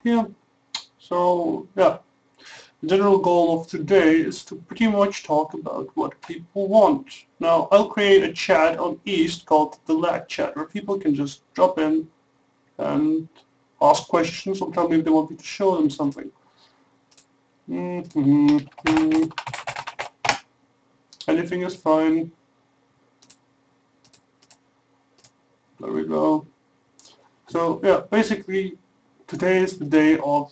here. So yeah, the general goal of today is to pretty much talk about what people want. Now I'll create a chat on East called the Lag Chat, where people can just drop in and ask questions or tell me if they want me to show them something. Anything is fine. There we go. So yeah, basically today is the day of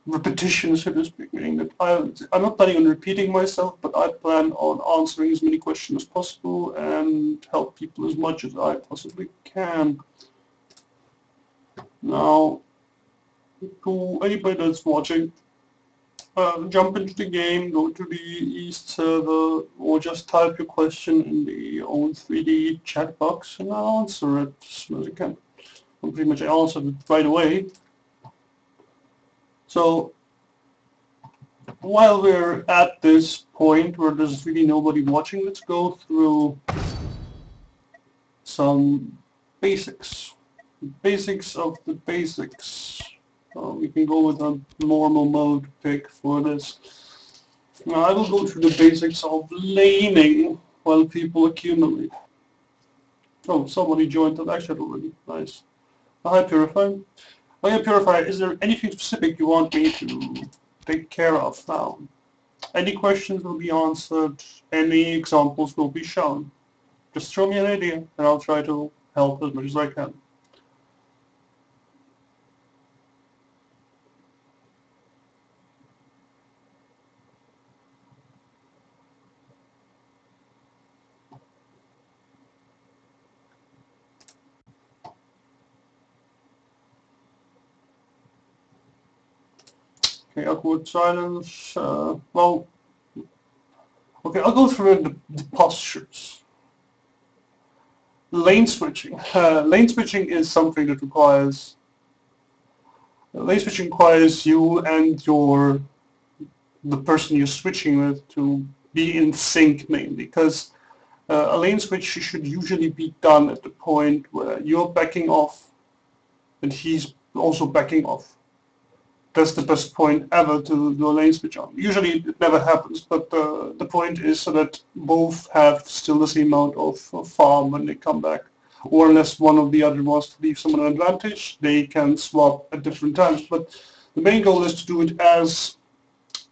repetition, so to speak, meaning that I'm not planning on repeating myself, but I plan on answering as many questions as possible and help people as much as I possibly can. Now, to anybody that's watching, jump into the game, go to the East server, or just type your question in the own 3D chat box and I'll answer it as soon as I can. And pretty much I answered it right away. So, while we're at this point where there's really nobody watching, let's go through some basics. Basics of the basics. We can go with a normal mode pick for this. Now I will go through the basics of laning while people accumulate. Oh, somebody joined the lecture already. Nice. Hi Purify. Oh yeah, Purify, is there anything specific you want me to take care of now? Any questions will be answered, any examples will be shown. Just throw me an idea and I'll try to help as much as I can. Okay, awkward silence. Well, okay, I'll go through the postures. Lane switching. Lane switching is something that requires you and the person you're switching with to be in sync mainly, because a lane switch should usually be done at the point where you're backing off and he's also backing off. That's the best point ever to do a lane switch on. Usually it never happens, but the point is so that both have still the same amount of farm when they come back. Or unless one of the other wants to leave someone an advantage, they can swap at different times. But the main goal is to do it as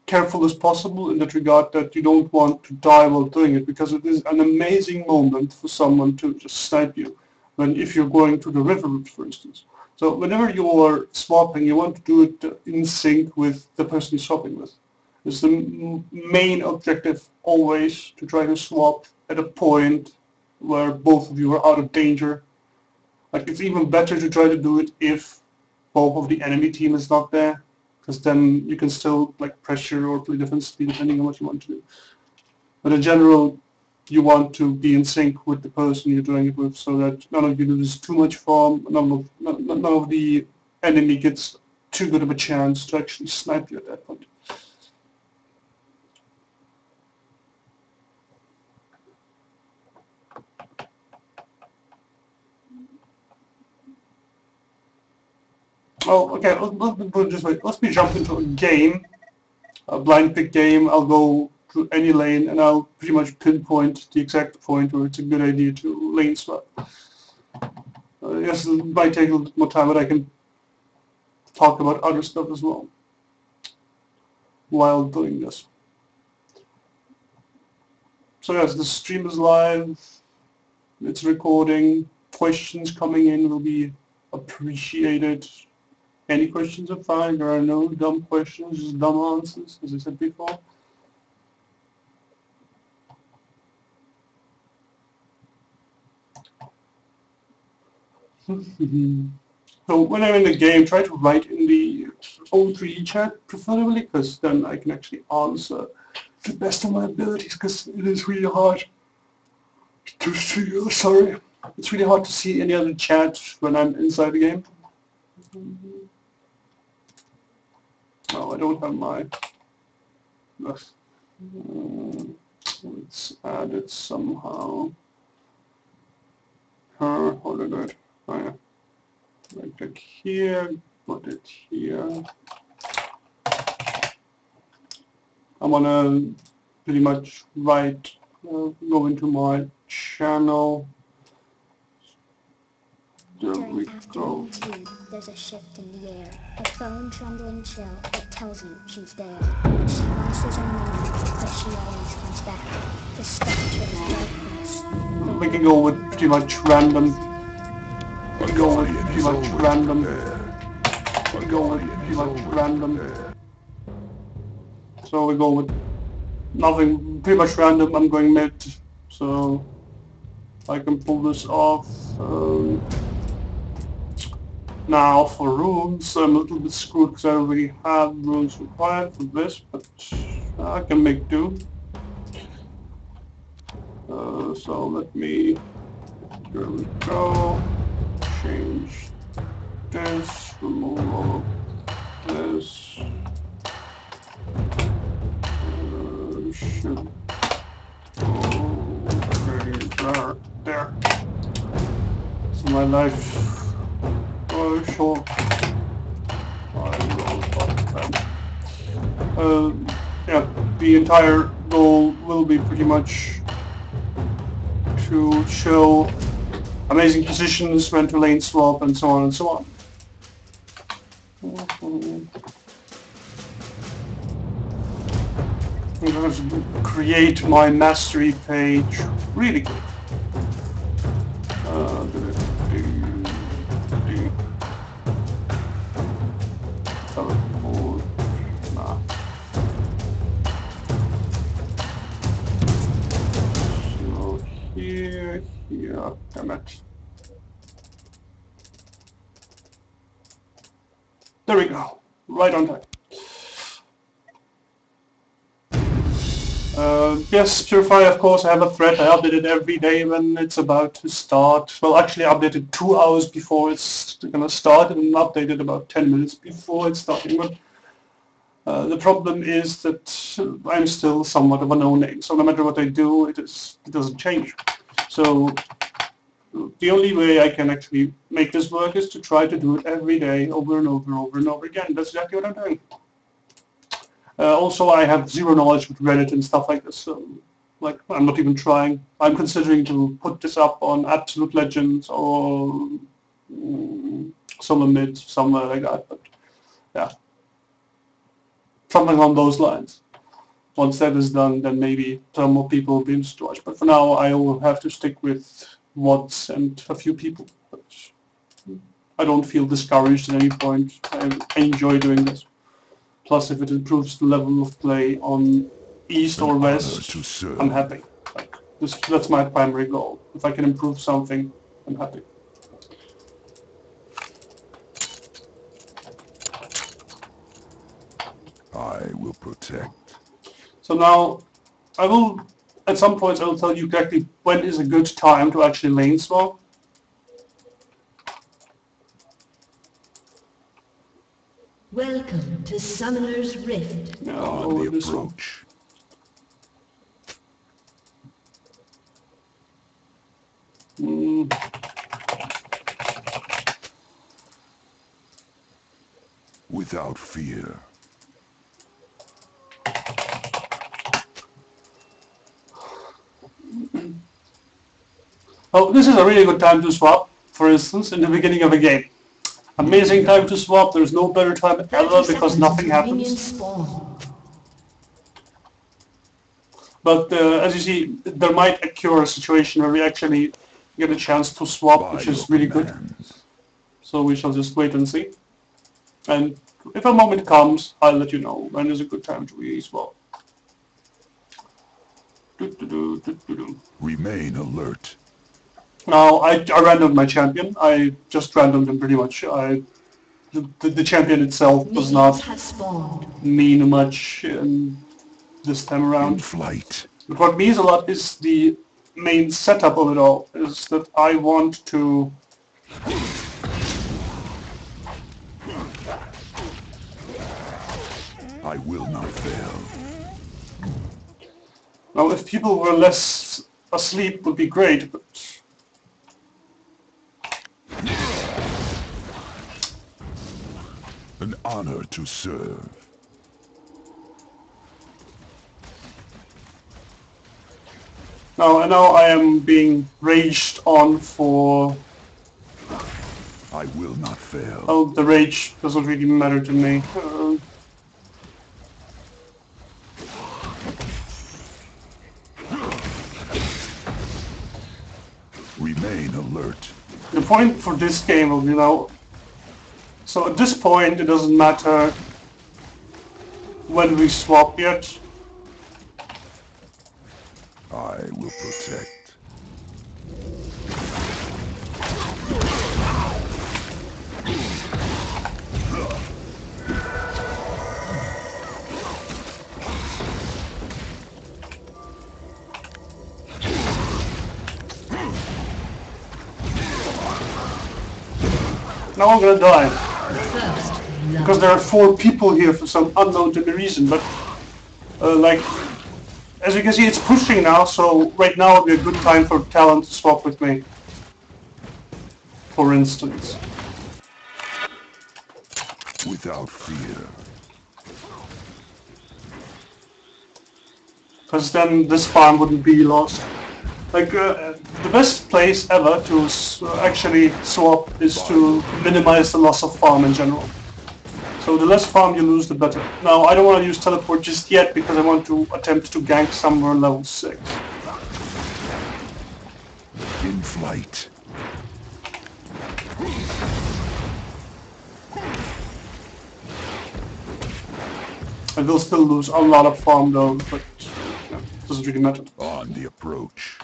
careful as possible in that regard, that you don't want to die while doing it, because it is an amazing moment for someone to just snipe you if you're going to the river route, for instance. So whenever you're swapping, you want to do it in sync with the person you're swapping with. It's the main objective always, to try to swap at a point where both of you are out of danger. Like, it's even better to try to do it if both of the enemy team is not there, because then you can still like pressure or play defensively depending on what you want to do. But in general, you want to be in sync with the person you're doing it with, so that none of you lose too much farm, none of the enemy gets too good of a chance to actually snipe you at that point. Oh, okay, let's put it this way. Let's jump into a game, a blind pick game. I'll go to any lane and I'll pretty much pinpoint the exact point where it's a good idea to lane swap. Yes, it might take a little bit more time, but I can talk about other stuff as well while doing this. So yes, the stream is live, it's recording, questions coming in will be appreciated. Any questions are fine, there are no dumb questions, just dumb answers, as I said before. So when I'm in the game, try to write in the O3 chat, preferably, because then I can actually answer to the best of my abilities, because it is really hard to see, sorry, it's really hard to see any other chat when I'm inside the game. Oh, I don't have my, let's add it somehow. Hold on, oh yeah. Right click here, put it here. I'm gonna pretty much go into my channel. There we go. There's a shift in the air, a phone trembling chill that tells you she's there. She answers in a moment, but she always comes back. The spectre of darkness. We can go with pretty much random. We'll go with pretty much random. We'll go with pretty much random. So we go with nothing, pretty much random. I'm going mid, so I can pull this off. Now for runes, I'm a little bit screwed because I already have runes required for this, but I can make do. So let me, here we go, change this, remove all of this. Should go there. So my life. Oh, sure. Yeah, the entire goal will be pretty much to show amazing positions, when to lane swap, and so on and so on. I'm going to create my mastery page really quick. Here, damn it. There we go, right on time. Yes, Purify, of course, I have a thread. I update it every day when it's about to start. Well, actually, I update it 2 hours before it's going to start, and update it about 10 minutes before it's starting. But the problem is that I'm still somewhat of a no-name, so no matter what I do, it doesn't change. So the only way I can actually make this work is to try to do it every day, over and over and over and over again. That's exactly what I'm doing. Also, I have zero knowledge with Reddit and stuff like this, so like I'm not even trying. I'm considering to put this up on Absolute Legends or Summer Mid, somewhere like that, but yeah. Something along those lines. Once that is done, then maybe some more people will be interested to watch. But for now, I will have to stick with WODs and a few people. But I don't feel discouraged at any point. I enjoy doing this. Plus, if it improves the level of play on East or West, I'm happy. Like, that's my primary goal. If I can improve something, I'm happy. I will protect. So now, I will, at some points, I will tell you exactly when is a good time to actually lane swap. Welcome to Summoner's Rift. On the approach. Without fear. Oh, this is a really good time to swap, for instance, in the beginning of a game. Amazing time to swap, there's no better time ever because nothing happens. But as you see, there might occur a situation where we actually get a chance to swap, which is really good. So we shall just wait and see. And if a moment comes, I'll let you know when is a good time to re-swap. Remain alert. Now, I randomed my champion. I just randomed him pretty much. The champion itself does not mean much this time around. In flight. But what means a lot is the main setup of it all, is that I want to I will not fail. Now, if people were less asleep would be great, but honor to serve. Now I am being raged on for... I will not fail. Oh, the rage doesn't really matter to me. Remain alert. The point for this game will be now... So at this point, it doesn't matter when we swap yet. I will protect. Now I'm gonna die. First Because love. there are 4 people here for some unknown to me reason, but like, as you can see, it's pushing now, so right now would be a good time for Talon to swap with me. For instance. Without fear. Because then this farm wouldn't be lost. Like, the best place ever to actually swap is to minimize the loss of farm in general. So the less farm you lose, the better. Now, I don't want to use teleport just yet because I want to attempt to gank somewhere level 6. In flight. I will still lose a lot of farm though, but yeah, it doesn't really matter. On the approach.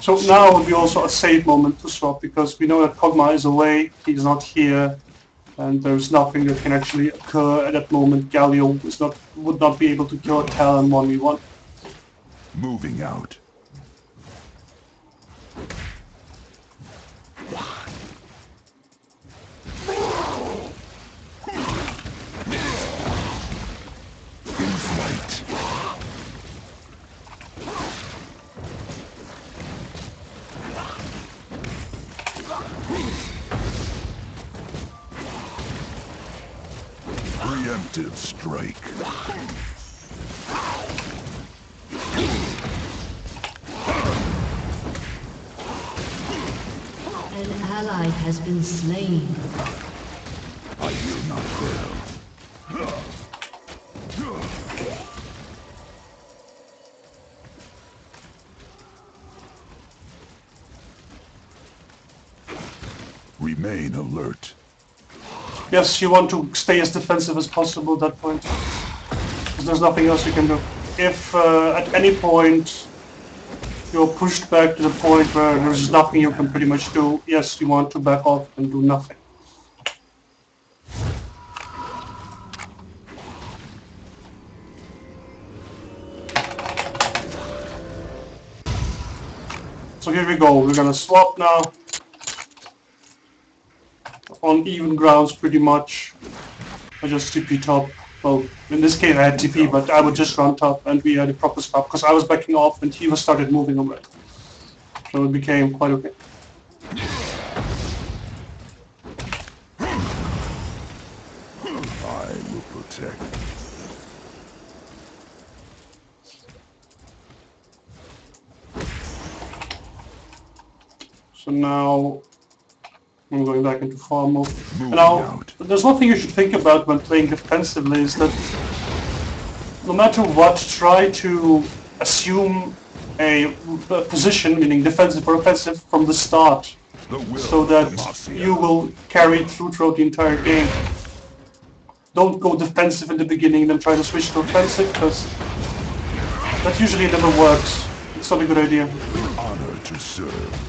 So now would be also a safe moment to swap because we know that Kog'Maw is away, he's not here, and there's nothing that can actually occur at that moment. Galio would not be able to kill a Talon 1v1. Moving out. In flight. Preemptive strike. An ally has been slain. I will not fail. Remain alert. Yes, you want to stay as defensive as possible at that point. Because there's nothing else you can do. If at any point you're pushed back to the point where there's nothing you can pretty much do, yes, you want to back off and do nothing. So here we go, we're gonna swap now. On even grounds pretty much. I just TP top. Well, in this case I had TP, but I would just run top and we had a proper swap because I was backing off and he was started moving away. So it became quite okay. I will protect. So now I'm going back into farm mode. Moving Now, out. there's one thing you should think about when playing defensively is that no matter what, try to assume a position, meaning defensive or offensive, from the start, The will so of that Demacia. you will carry it throughout the entire game. Don't go defensive in the beginning, then try to switch to offensive, because that usually never works. It's not a good idea. Honor to serve.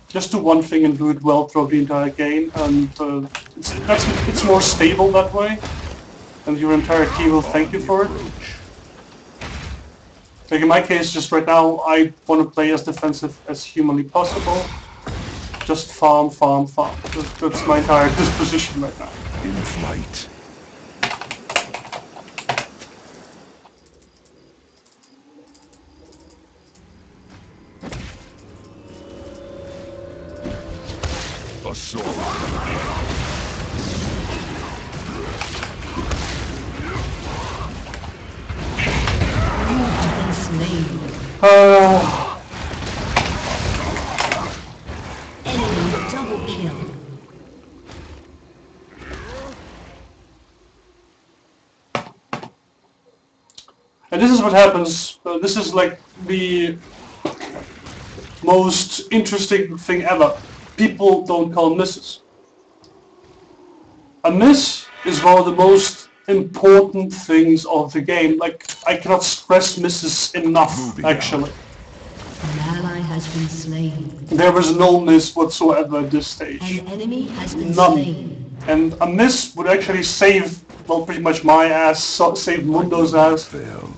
Just do one thing and do it well throughout the entire game, and it's more stable that way, and your entire team will thank you for it. Like in my case, just right now, I want to play as defensive as humanly possible. Just farm, farm, farm. That's my entire disposition right now. In flight. Assault. Been slain. Enemy double kill. And this is what happens. This is like the most interesting thing ever. People don't call misses. A miss is one of the most important things of the game. Like, I cannot stress misses enough, Moving actually. An ally has been slain. There was no miss whatsoever at this stage. An enemy has been None. slain. And a miss would actually save, well, pretty much my ass, save Mundo's ass, Fail.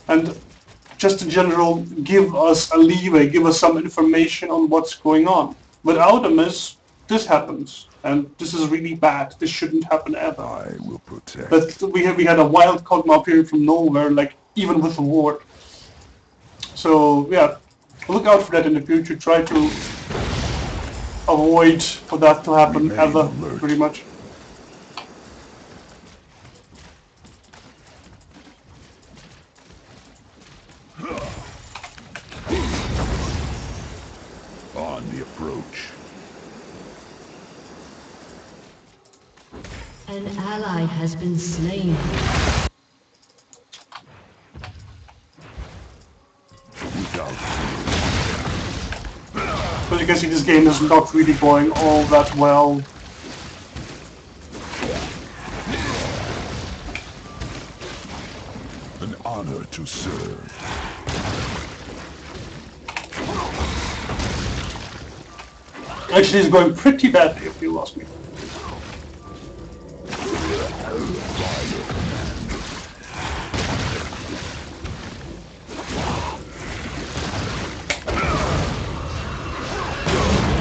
and just in general give us a leeway, give us some information on what's going on. Without a miss, this happens, and this is really bad. This shouldn't happen ever. I will protect. But we had a wild Kog'Maw appearing from nowhere, like even with the ward. So yeah, look out for that in the future. Try to avoid for that to happen Remain ever, alert. pretty much. On the approach. An ally has been slain. Without But you can see this game is not really going all that well. an honor to serve. Actually, it's going pretty badly if you ask me.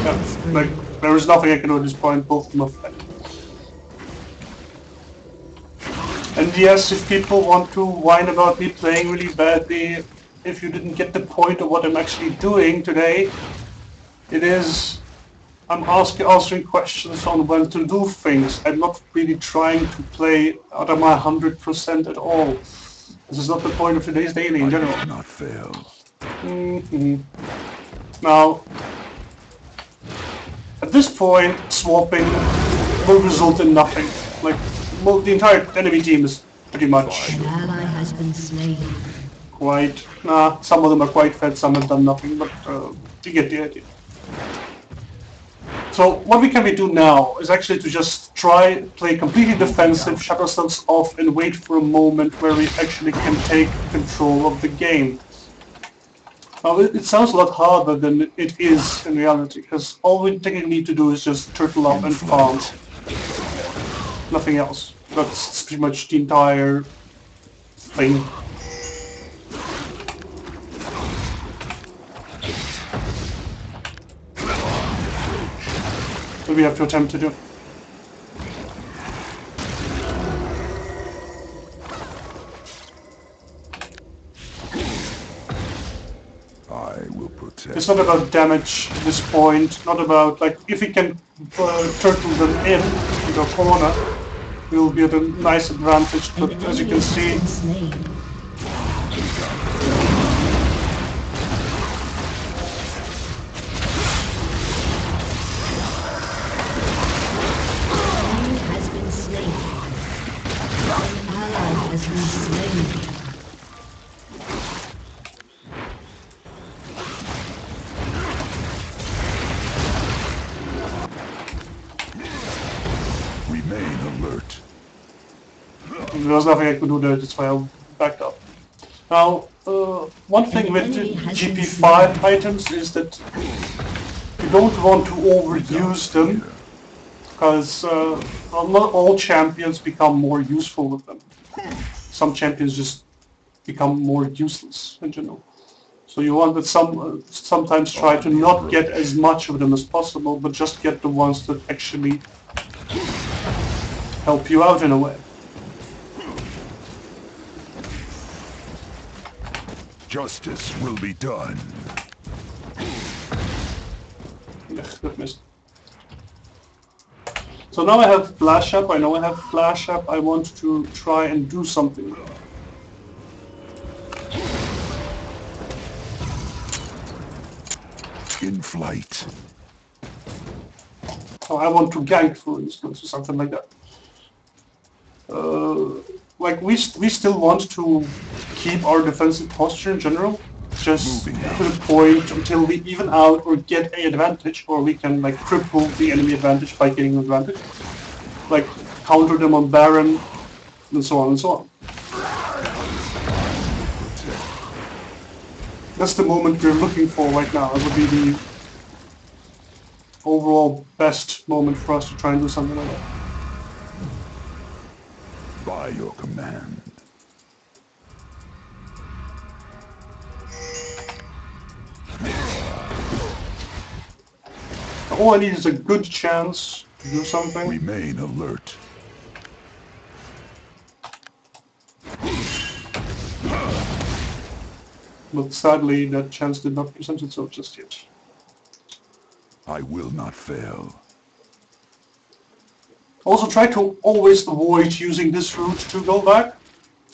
Yeah, like, there is nothing I can do at this point, both of them are fed. And yes, if people want to whine about me playing really badly, if you didn't get the point of what I'm actually doing today, it is, I'm answering questions on when to do things. I'm not really trying to play out of my 100% at all. This is not the point of today's daily in general. I will not fail. Now, at this point, swapping will result in nothing. Like, well, the entire enemy team is pretty much An ally has been slain. quite... Nah, some of them are quite fed, some have done nothing, but you get the idea. So what we can do now is actually to just play completely defensive, shut ourselves off, and wait for a moment where we actually can take control of the game. Now, it sounds a lot harder than it is in reality, because all we technically need to do is just turtle up and farm. Nothing else. That's pretty much the entire thing. What we have to attempt to do. I will protect. It's not about damage at this point, not about, like, if we can turtle them in the corner, we'll be at a nice advantage, but An as you enemy can has see, been slain. Enemy has been slain. An ally has been slain. Remain alert. there was nothing I could do there, that's why I backed up. Now, one thing with enemy has been GP5 items is that you don't want to overuse them, because not all champions become more useful with them. Some champions just become more useless in general. So you want to sometimes try to not get as much of them as possible, but just get the ones that actually help you out in a way. Justice will be done. Yeah, good miss. So now I have Flash Up, I know I have Flash Up, I want to try and do something. In flight. So I want to gank, for instance, or something like that. Like we still want to keep our defensive posture in general, just to the point until we even out or get an advantage, or we can like cripple the enemy advantage by getting an advantage, like counter them on Baron, and so on and so on. That's the moment we're looking for right now. It would be the overall best moment for us to try and do something like that. By your command. All I need is a good chance to do something. Remain alert. But sadly, that chance did not present itself just yet. I will not fail. Also try to always avoid using this route to go back.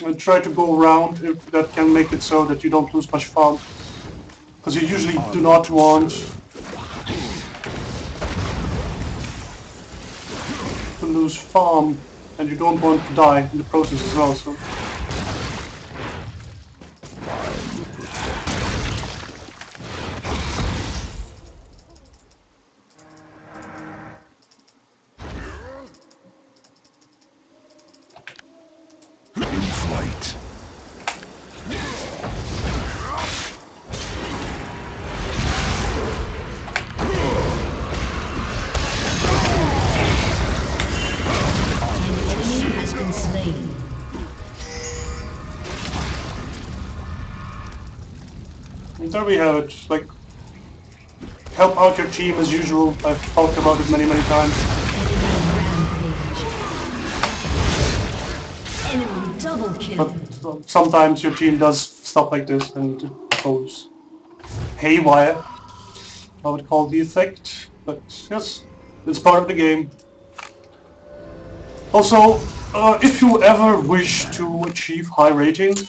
And try to go around if that can make it so that you don't lose much farm. Because you usually do not want to lose farm, and you don't want to die in the process as well. So. Flight. An enemy has been slain. And there we have it. Like, help out your team as usual. I've talked about it many times. Enemy double kill. But sometimes your team does stuff like this and it goes haywire. I would call the effect, but yes, it's part of the game. Also, if you ever wish to achieve high rating,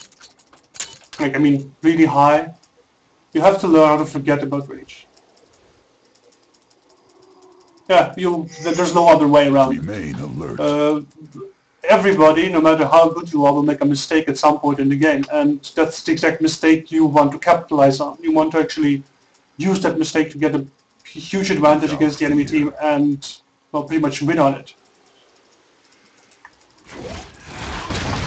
like I mean really high, you have to learn how to forget about rage. Yeah, there's no other way around. Remain alert. Everybody, no matter how good you are, will make a mistake at some point in the game, and that's the exact mistake you want to capitalize on. You want to actually use that mistake to get a huge advantage against the enemy team and, well, pretty much win on it.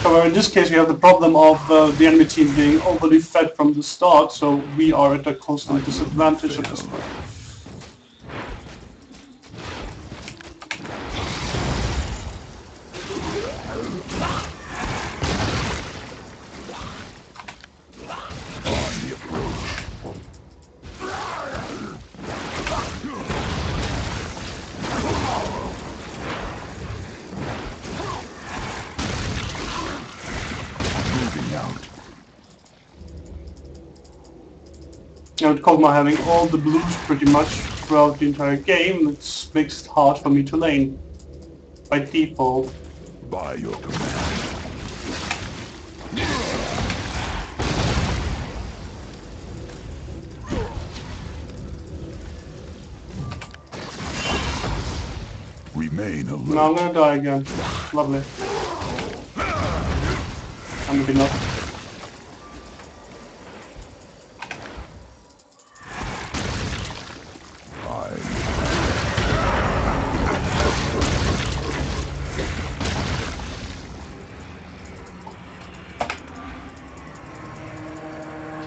However, in this case, we have the problem of the enemy team being overly fed from the start, so we are at a constant disadvantage at this point. And with Kog'Maw having all the blues pretty much throughout the entire game, it makes it hard for me to lane by default. By your command. Remain alert. Now I'm gonna die again. Lovely. I'm maybe not.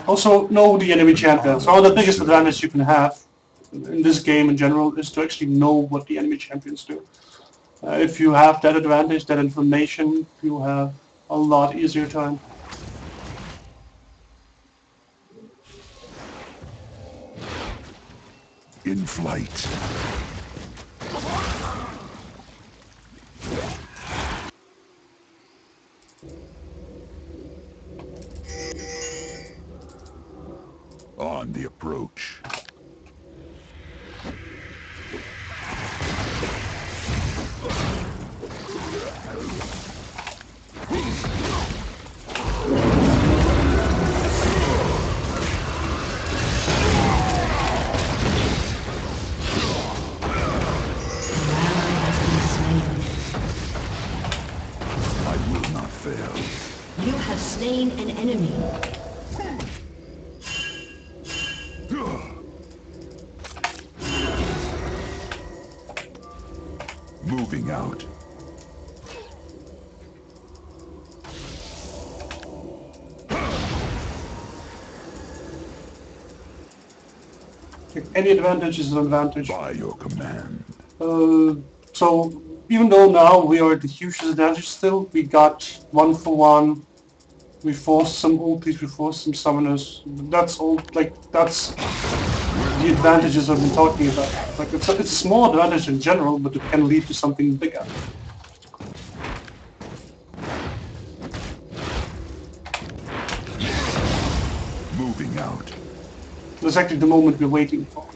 Also, know the enemy champions. One of the biggest advantage you can have in this game in general is to actually know what the enemy champions do. If you have that advantage, that information, you have a lot easier time. In flight. On the approach. enemy. Moving out. Any advantage is an advantage. By your command. So even though now we are at a huge disadvantage still, we got 1-for-1. We forced some ultis, we forced some summoners. That's all, like, that's the advantages I've been talking about. Like, it's a small advantage in general, but it can lead to something bigger. Moving out. That's actually the moment we're waiting for.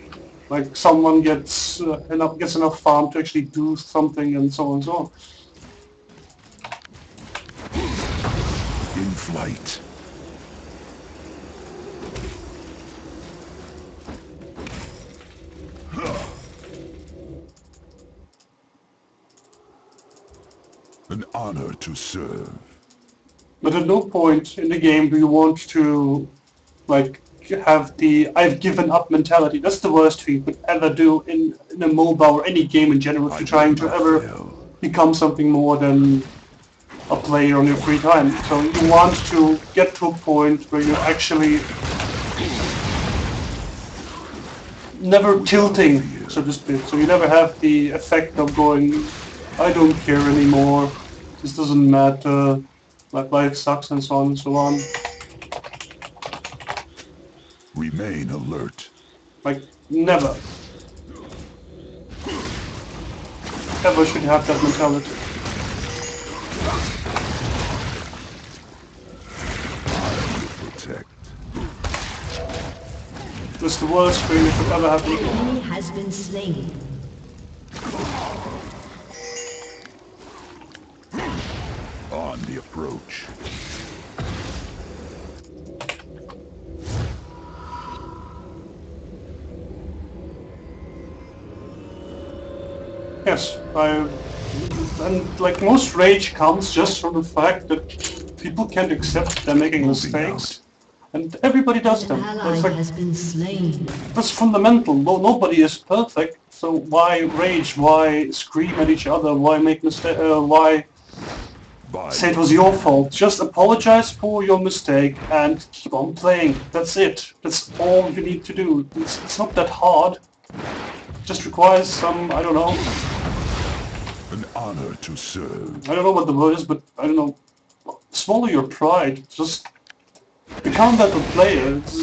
Like, someone gets enough farm to actually do something, and so on and so on. In flight. An honor to serve. But at no point in the game do you want to, like, have the "I've given up" mentality. That's the worst thing you could ever do in a MOBA or any game in general if you're trying to ever become something more than a player on your free time. So you want to get to a point where you're actually never tilting, so to speak. So you never have the effect of going, I don't care anymore, this doesn't matter, like life sucks and so on and so on. Remain alert. Like, never. Ever should you have that mentality. Protect. That's the worst thing that could ever happen. An enemy has been slain. On the approach. Yes, and like most rage comes just from the fact that people can't accept they're making mistakes, and everybody does them. An ally It's like, has been slain. that's fundamental. Nobody is perfect, so why rage? Why scream at each other? Why make mistake? Why say it was your fault? Just apologize for your mistake and keep on playing. That's it. That's all you need to do. It's not that hard. Just requires some, I don't know. An honor to serve. I don't know what the word is, but I don't know. Swallow your pride. Just become a better player. It's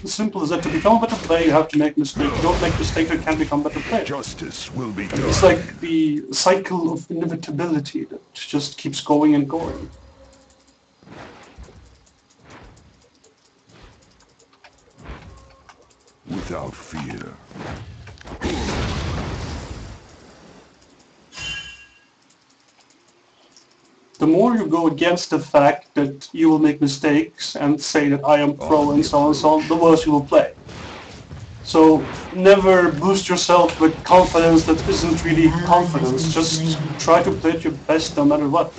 as simple as that. To become a better player, you have to make mistakes. You don't make mistakes, you can't become a better player. Justice will be done. It's like the cycle of inevitability that just keeps going and going. Without fear. The more you go against the fact that you will make mistakes and say that I am pro and so on and so on, the worse you will play. So never boost yourself with confidence that isn't really confidence. Just try to play at your best no matter what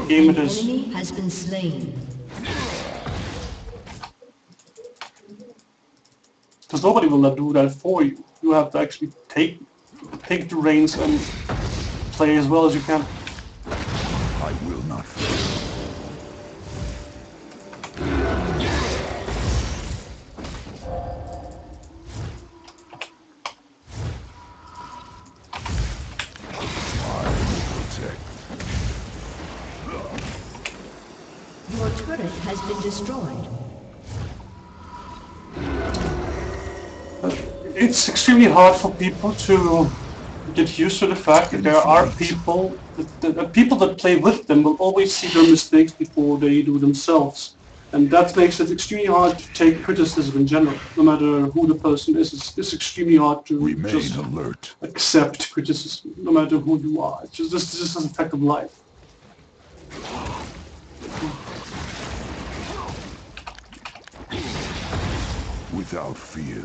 game it is. An enemy has been slain. Because nobody will do that for you. You have to actually take the reins and play as well as you can. I will not fail. I will protect. Your turret has been destroyed. It's extremely hard for people to get used to the fact that there are people that people that play with them will always see their mistakes before they do themselves, and that makes it extremely hard to take criticism in general. No matter who the person is, it's extremely hard to Remain just alert. accept criticism, no matter who you are. It's just this is a fact of life. Without fear.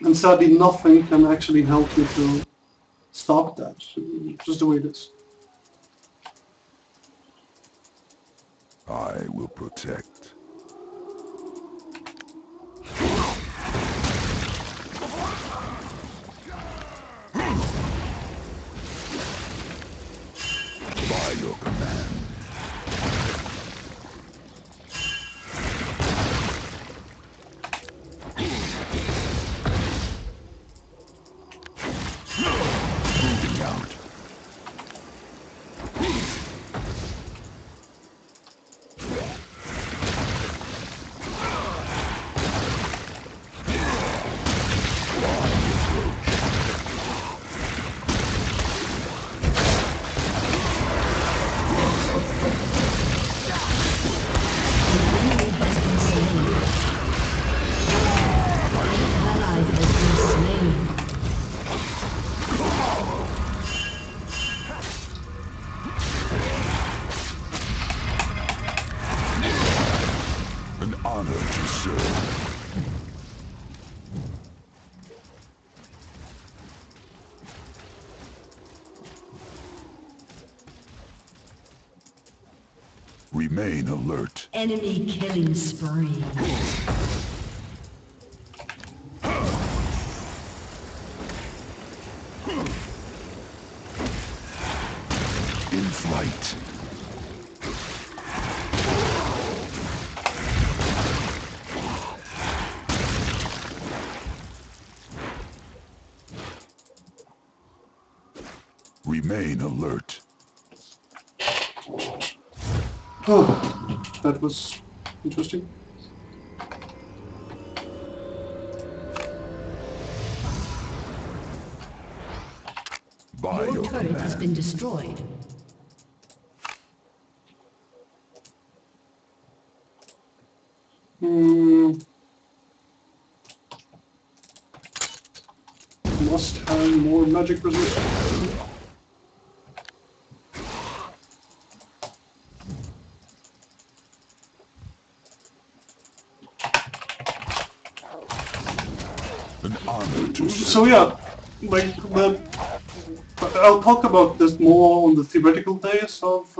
And sadly, nothing can actually help you to stop that. Just the way it is. I will protect. By your command. Moving out. Ally has been slain. An honor to serve. Remain alert. Enemy killing spree. In flight. Remain alert. Oh, that was interesting. By Your your turret has command. been destroyed. Must have more magic resistance. An honor to serve. So yeah, like I'll talk about this more on the theoretical days of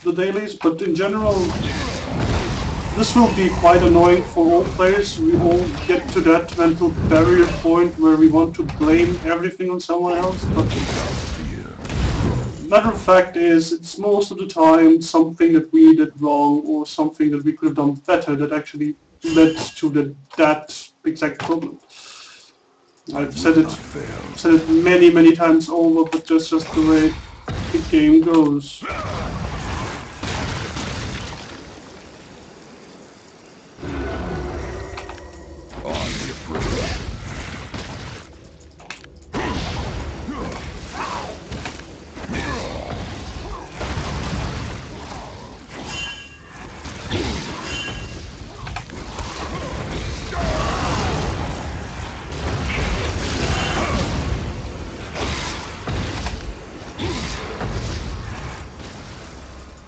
the dailies, but in general, this will be quite annoying for all players. We all get to that mental barrier point where we want to blame everything on someone else, but Fear. matter of fact is it's most of the time something that we did wrong or something that we could have done better that actually led to that exact problem. I've said Not fail. said it many times over, but that's just the way the game goes. On the approach.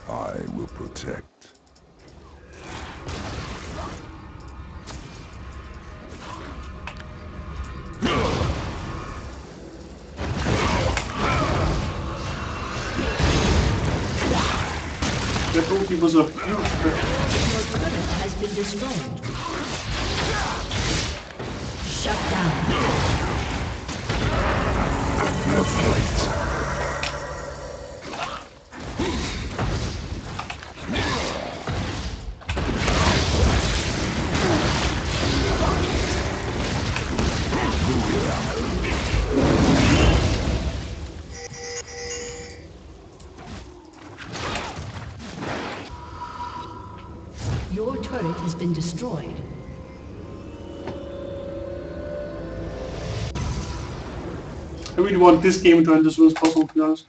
I will protect. I thought he was a huge threat. Your turret has been destroyed. Shut down. In flight. Your turret has been destroyed. I really want this game to end as soon as possible, to be honest.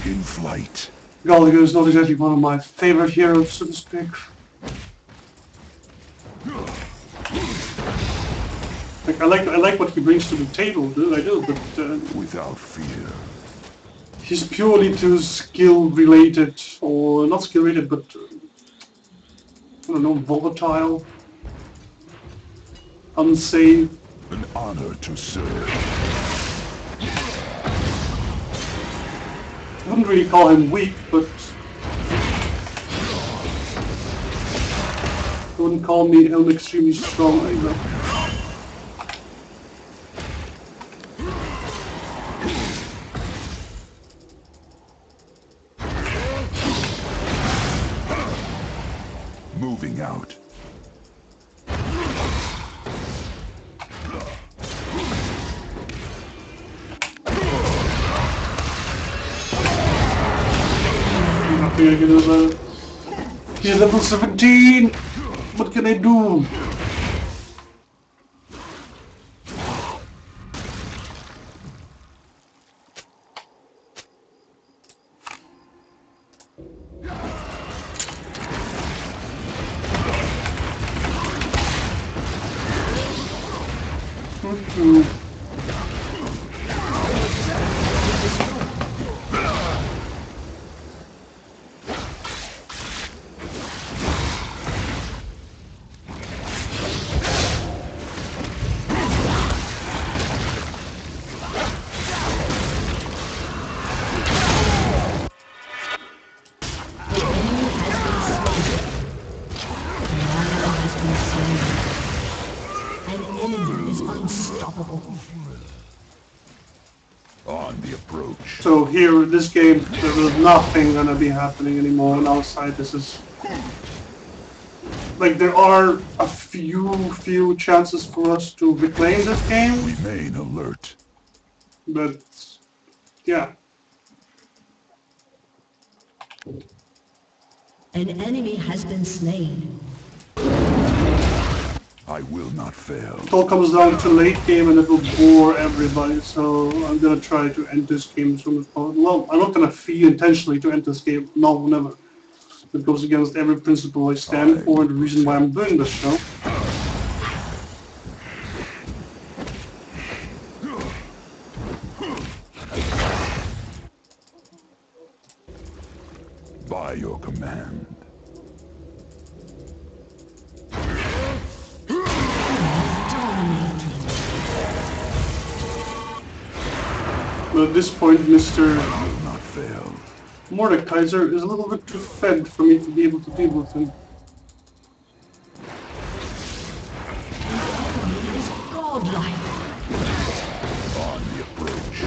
In flight. Gallagher is not exactly one of my favorite heroes, so to speak. Like, I like what he brings to the table, dude, I do, but Without fear. he's purely too skill related, or not skill related, but I don't know, volatile, unsafe. An honor to serve. wouldn't really call him weak, but I wouldn't call him extremely strong either. Moving out. Nothing I can do about it. He's level 17! What can I do? On the approach. So here, in this game, there's nothing gonna be happening anymore on our side. This is... like, there are a few chances for us to reclaim this game, Remain alert. but... yeah. An enemy has been slain. I will not fail. It all comes down to late game and it will bore everybody, so I'm gonna try to end this game as soon as possible. Well, I'm not gonna fee intentionally to end this game, no, never. It goes against every principle I stand for and the reason why I'm doing this show. By your command. But at this point, Mr. Will not fail. Mordekaiser is a little bit too fed for me to be able to deal with him. Godlike. On the approach.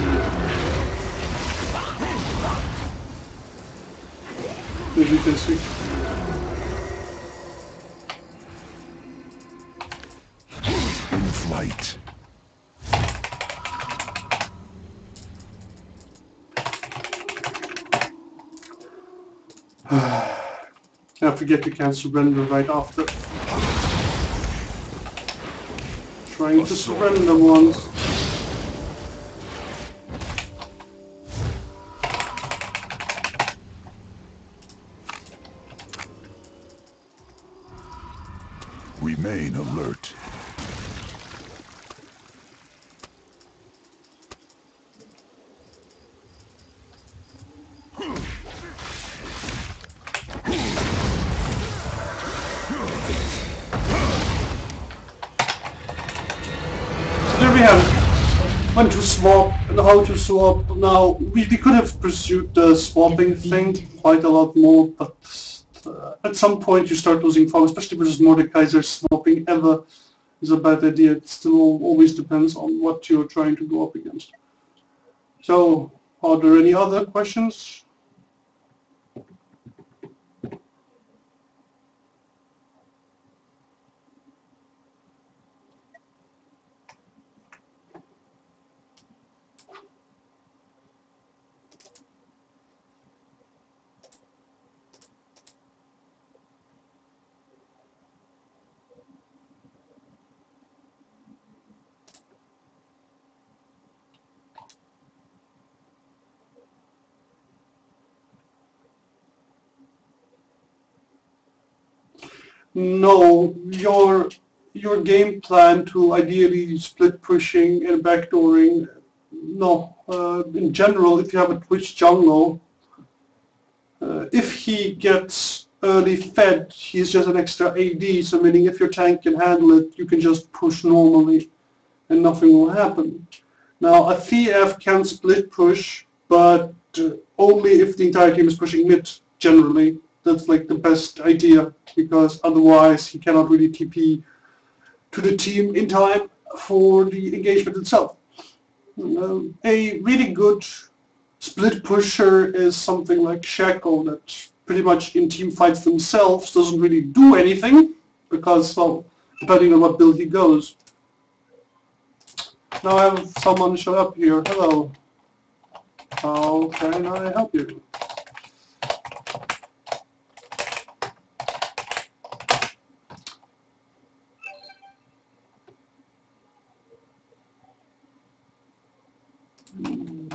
As you can see. In flight. I forget you can't surrender right after. Trying to surrender once. Remain alert. There we have it. When to swap and how to swap. Now, we could have pursued the swapping thing quite a lot more, but at some point you start losing form, especially versus Mordekaiser. Swapping ever is a bad idea. It still always depends on what you're trying to go up against. So, are there any other questions? No, your game plan to ideally split pushing and backdooring, no. In general, if you have a Twitch jungle, if he gets early fed, he's just an extra AD, so meaning if your tank can handle it, you can just push normally and nothing will happen. Now, a TF can split push, but only if the entire team is pushing mid. Generally, that's like the best idea, because otherwise he cannot really TP to the team in time for the engagement itself. A really good split pusher is something like Shackle that pretty much in team fights themselves doesn't really do anything, because, well, depending on what build he goes. Now I have someone show up here. Hello. How can I help you?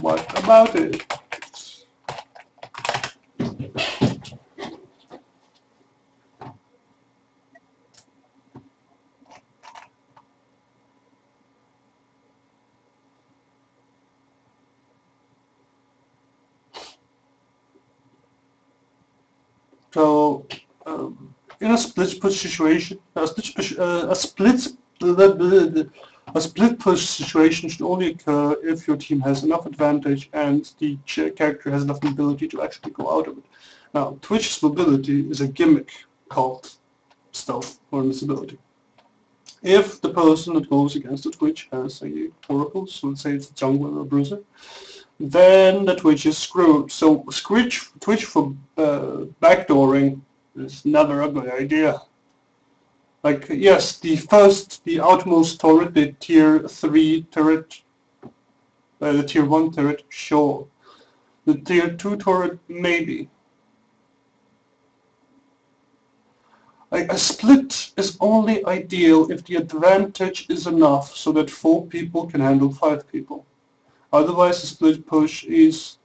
What about it? So, in a split push situation, a split push situation should only occur if your team has enough advantage and the character has enough mobility to actually go out of it. Now, Twitch's mobility is a gimmick called stealth or invisibility. If the person that goes against the Twitch has a oracle, so let's say it's a jungler or a bruiser, then the Twitch is screwed. So Twitch for backdooring is never a good idea. Like, yes, the outmost turret, the tier 3 turret, the tier 1 turret, sure. The tier 2 turret, maybe. Like, a split is only ideal if the advantage is enough so that 4 people can handle 5 people. Otherwise, the split push is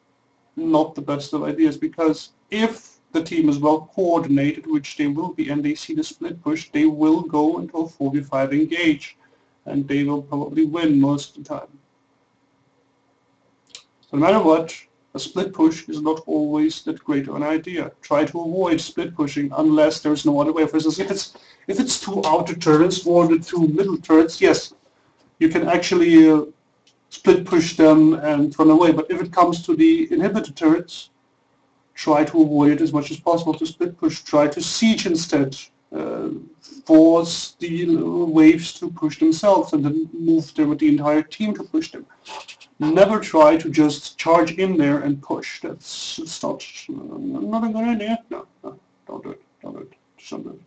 not the best of ideas, because if the team is well coordinated, which they will be, and they see the split push, they will go into a 4v5 engage, and they will probably win most of the time. So no matter what, a split push is not always that great of an idea. Try to avoid split pushing unless there's no other way. For instance, if it's 2 outer turrets or the 2 middle turrets, yes, you can actually split push them and run away. But if it comes to the inhibitor turrets, try to avoid it as much as possible to split push. Try to siege instead. Force the waves to push themselves and then move there with the entire team to push them. Never try to just charge in there and push. That's not a good idea. No, don't do it. Don't do it. Don't do it.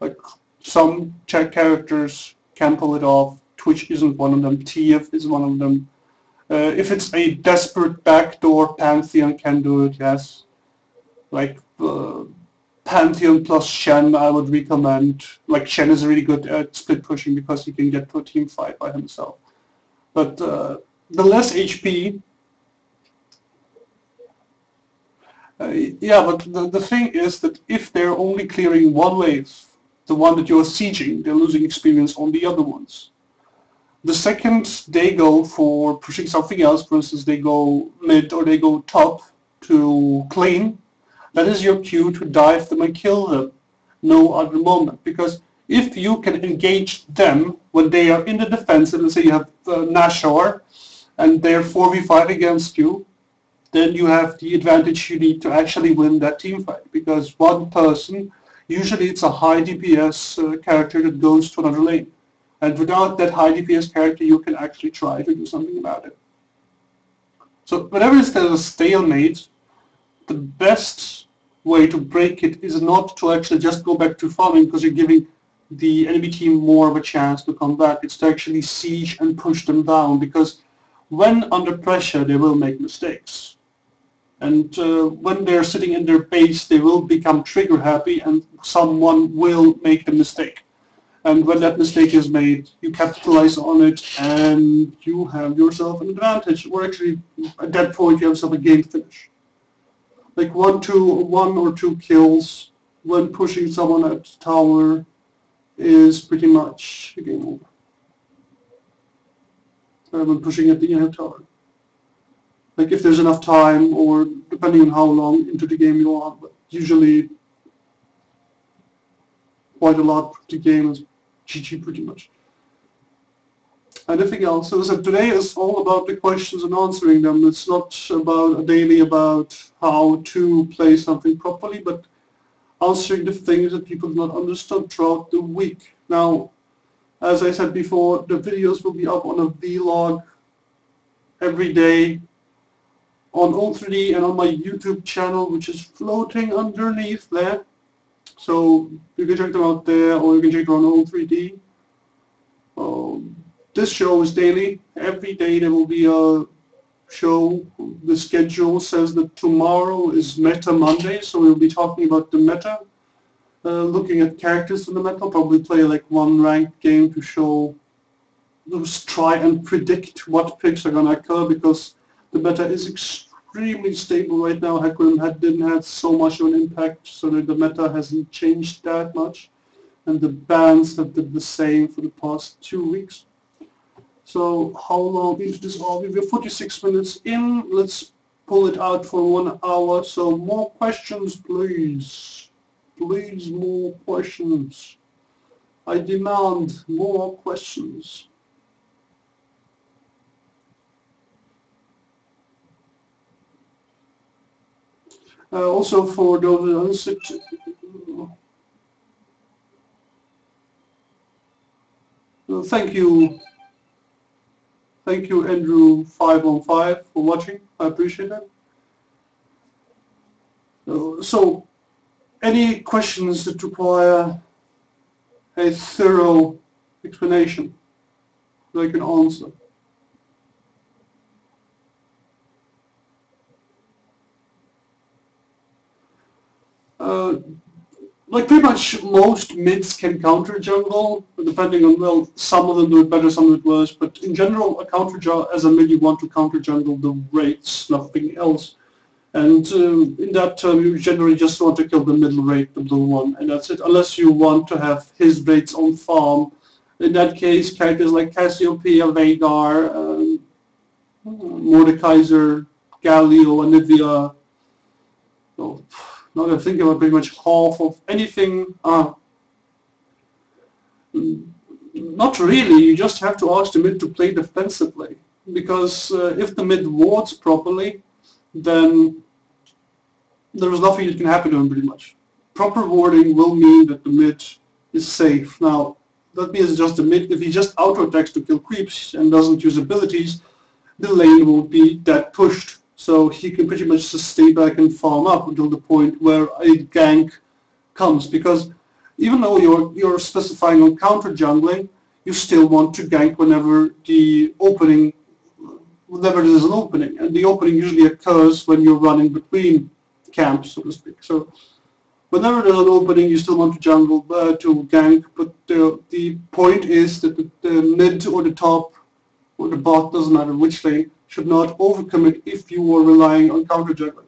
Like, some characters can pull it off. Twitch isn't one of them. TF is one of them. If it's a desperate backdoor, Pantheon can do it, yes. Like, Pantheon plus Shen, I would recommend. Like, Shen is really good at split pushing because he can get to a team fight by himself. But the less HP, yeah, but the thing is that if they're only clearing one wave, the one that you're sieging, they're losing experience on the other ones. The second they go for pushing something else, for instance, they go mid or they go top to clean, that is your cue to dive them and kill them. No other moment. Because if you can engage them when they are in the defensive, let's say you have Nashor, and they're 4v5 against you, then you have the advantage you need to actually win that team fight. Because one person, usually it's a high DPS character that goes to another lane. And without that high DPS character, you can actually try to do something about it. So whenever there's a stalemate, the best way to break it is not to actually just go back to farming, because you're giving the enemy team more of a chance to come back. It's to actually siege and push them down, because when under pressure, they will make mistakes. And when they're sitting in their base, they will become trigger happy and someone will make the mistake. And when that mistake is made, you capitalize on it and you have yourself an advantage. Or actually, at that point, you have yourself a game finish. Like one or two kills when pushing someone at tower is pretty much a game over. When pushing at the inner tower. Like if there's enough time, or depending on how long into the game you are, but usually quite a lot of the game is GG pretty much. anything else. So today is all about the questions and answering them. It's not about a daily about how to play something properly, but answering the things that people do not understand throughout the week. Now, as I said before, the videos will be up on a vlog every day on Ult3D and on my YouTube channel, which is floating underneath there. So you can check them out there, or you can check them on Ult3D. This show is daily. Every day there will be a show. The schedule says that tomorrow is Meta Monday, so we'll be talking about the meta, looking at characters in the meta. Probably play like one ranked game to show, just try and predict what picks are going to occur, because the meta is extremely stable right now. Hecarim didn't have so much of an impact, so that the meta hasn't changed that much, and the bans have did the same for the past 2 weeks. So how long is this all? We're 46 minutes in. Let's pull it out for 1 hour. So more questions, please. Please, more questions. I demand more questions. Also for those thank you. Thank you, Andrew515, for watching. I appreciate that. So, any questions that require a thorough explanation that I can answer? Like pretty much most mids can counter jungle, depending on, well, some of them do it better, some do it worse, but in general, a counter jungle, as a mid, you want to counter jungle the rates, nothing else. And in that term, you generally just want to kill the middle rate, the blue one, and that's it, unless you want to have his rates on farm. In that case, characters like Cassiopeia, Veigar, Mordekaiser, Galio, Anivia, so, now that I think about pretty much half of anything, not really, you just have to ask the mid to play defensively, because if the mid wards properly, then there is nothing that can happen to him pretty much. Proper warding will mean that the mid is safe. Now, that means just the mid, if he just auto-attacks to kill creeps and doesn't use abilities, the lane will be that pushed. So he can pretty much just stay back and farm up until the point where a gank comes. Because even though you're specifying on counter jungling, you still want to gank whenever the opening, whenever there's an opening. And the opening usually occurs when you're running between camps, so to speak. So whenever there's an opening, you still want to jungle, to gank. But the point is that the mid or the top or the bot, doesn't matter which lane, should not overcommit if you are relying on counter jungling.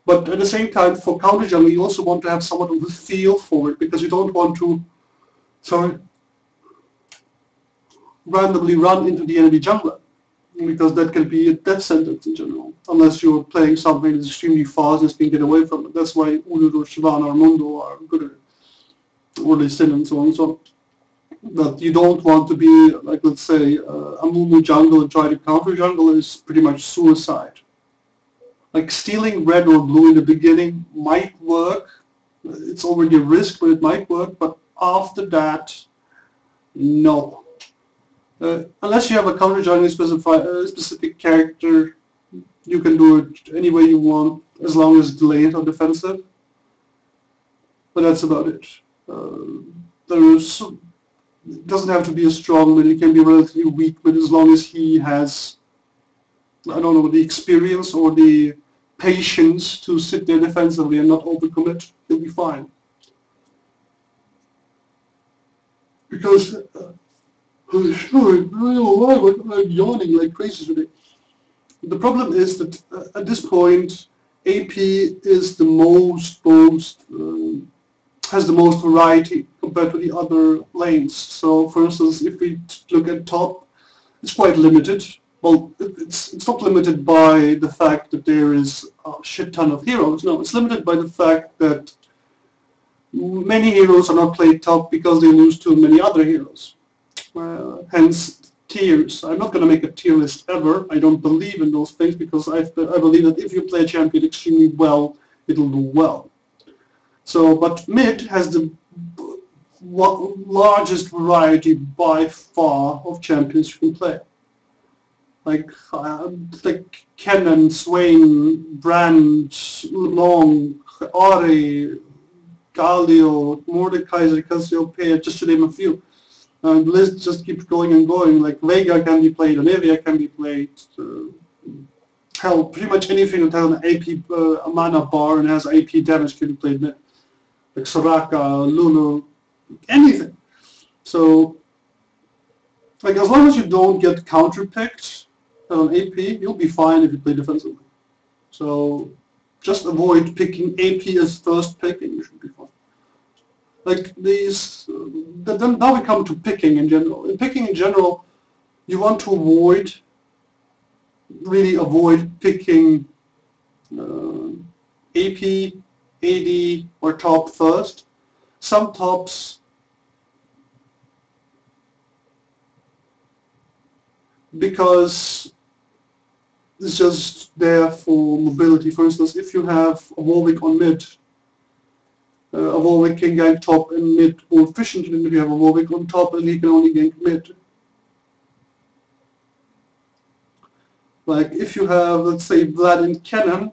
But at the same time, for counter jungling, you also want to have somewhat of a feel for it, because you don't want to, randomly run into the enemy jungler, because that can be a death sentence in general, unless you're playing something that's extremely fast and can get away from it. That's why Udyr or Shyvana or Mundo are good at it, or Lee Sin and so on and so on. But you don't want to be, like, let's say, a Mumu jungle and try to counter jungle is pretty much suicide. Like, stealing red or blue in the beginning might work. It's already a risk, but it might work. But after that, no. Unless you have a counter jungling specific character, you can do it any way you want, as long as it's delayed or defensive. But that's about it. It doesn't have to be a strong mid, it can be relatively weak, but as long as he has, I don't know, the experience or the patience to sit there defensively and not overcommit, he'll be fine. Because, I'm yawning like crazy today. The problem is that at this point, AP is the has the most variety compared to the other lanes. So, for instance, if we look at top, it's quite limited. Well, it's not limited by the fact that there is a shit ton of heroes. No, it's limited by the fact that many heroes are not played top because they lose to many other heroes. Hence, tiers. I'm not going to make a tier list ever. I don't believe in those things because I believe that if you play a champion extremely well, it'll do well. So, but mid has the largest variety by far of champions you can play. Like Kennen, Swain, Brand, Long, Ahri, Galio, Mordekaiser, Cassiopeia, just to name a few. And the list just keeps going and going. Like Vega can be played, Anivia can be played. Hell, pretty much anything that has an AP mana bar and has AP damage can be played mid. Like Soraka, Lulu, anything. So, like as long as you don't get counter-picked on AP, you'll be fine if you play defensively. So, just avoid picking AP as first pick and you should be fine. Like these, then now we come to picking in general. In picking in general, you want to really avoid picking AP, AD, or top first. Some tops because it's just there for mobility. For instance, if you have a Warwick on mid, a Warwick can gank top and mid more efficiently than if you have a Warwick on top and he can only gank mid. Like if you have, let's say, Vlad and Kennen,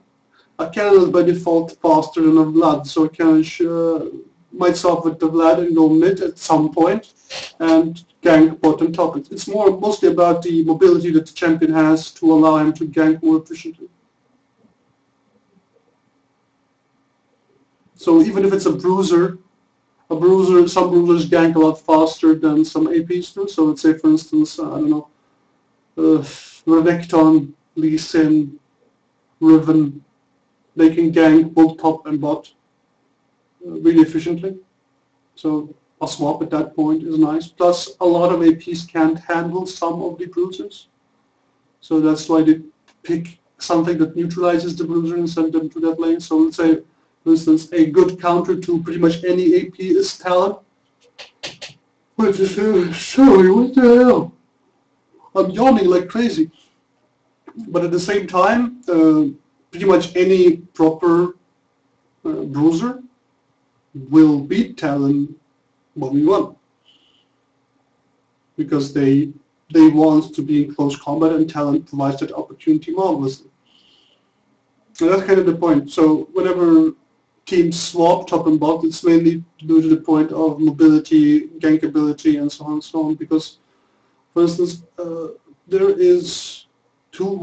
a Kennen is by default faster than a Vlad, so a Kennen might start with the Vlad and go mid at some point and gank bottom top. It's mostly about the mobility that the champion has to allow him to gank more efficiently. So even if it's a bruiser, some bruisers gank a lot faster than some APs do. So let's say, for instance, I don't know, Renekton, Lee Sin, Riven, they can gank both top and bot really efficiently. So a swap at that point is nice. Plus, a lot of APs can't handle some of the bruisers. So that's why they pick something that neutralizes the bruiser and send them to that lane. So let's say, for instance, a good counter to pretty much any AP is Talon. Which is, sorry, what the hell? I'm yawning like crazy. But at the same time, pretty much any proper bruiser will beat Talon 1v1. Because they want to be in close combat and Talon provides that opportunity marvelously. So that's kind of the point. So whenever teams swap top and bot, it's mainly due to the point of mobility, gankability, and so on and so on. Because, for instance, there is there's 4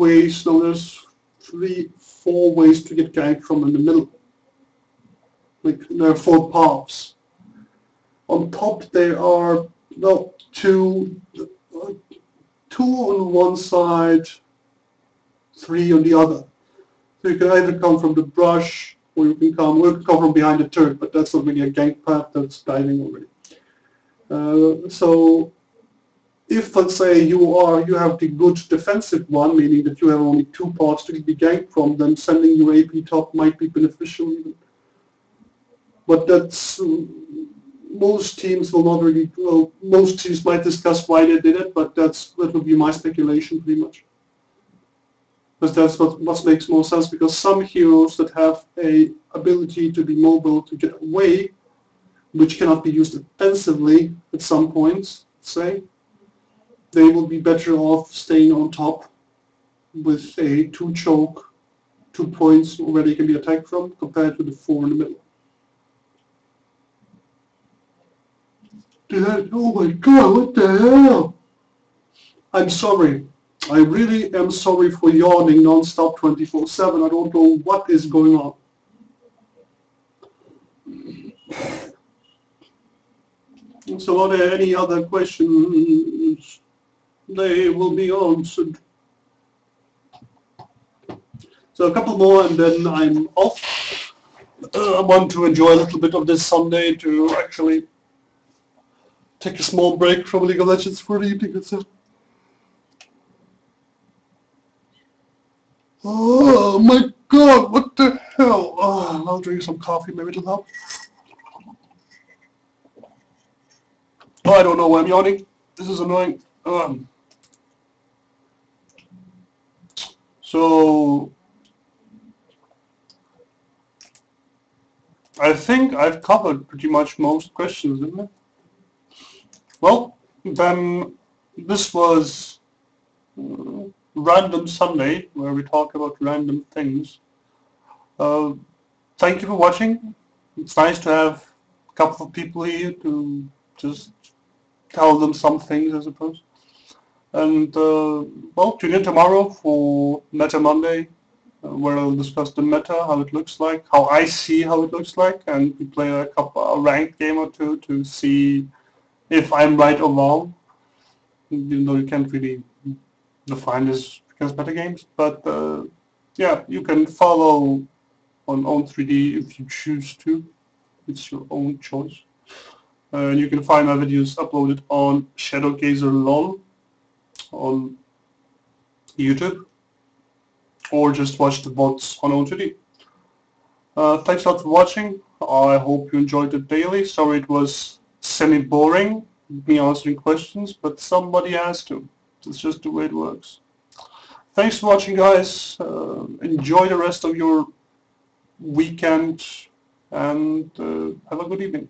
ways to get ganked from in the middle. Like there are 4 paths. On top there are two on one side, 3 on the other. So you can either come from the brush, or you can come from behind the turret, but that's not really a gank path, that's diving already. So if, let's say, you have the good defensive one, meaning that you have only 2 paths to be ganked from, then sending your AP top might be beneficial even. But that's, most teams will not really, well, most teams might discuss why they did it, but that would be my speculation pretty much. Because that's what makes more sense, because some heroes that have a ability to be mobile, to get away, which cannot be used offensively at some points, say, they will be better off staying on top with a 2 choke, 2 points where they can be attacked from, compared to the 4 in the middle. Oh my god, what the hell? I'm sorry. I really am sorry for yawning non-stop 24/7. I don't know what is going on. So are there any other questions? They will be answered. So a couple more and then I'm off. I want to enjoy a little bit of this Sunday to actually take a small break from League of Legends for the evening. Oh my god, what the hell? Oh, I'll drink some coffee, maybe it'll help. Oh, I don't know why I'm yawning. This is annoying. So I think I've covered pretty much most questions, didn't I? Well, then this was Random Sunday, where we talk about random things. Thank you for watching. It's nice to have a couple of people here to just tell them some things, I suppose. And well, tune in tomorrow for Meta Monday, where I'll discuss the meta, how it looks like, how I see how it looks like, and we play a ranked game or two to see if I'm right or wrong. Even though you can't really define this against meta games, but yeah, you can follow on Own3D if you choose to. It's your own choice. And you can find my videos uploaded on Shadowgazer LOL on YouTube, or just watch the VODs on Own3D. Thanks a lot for watching. I hope you enjoyed it daily. Sorry it was semi-boring, me answering questions, but somebody has to. It's just the way it works. Thanks for watching, guys. Enjoy the rest of your weekend, and have a good evening.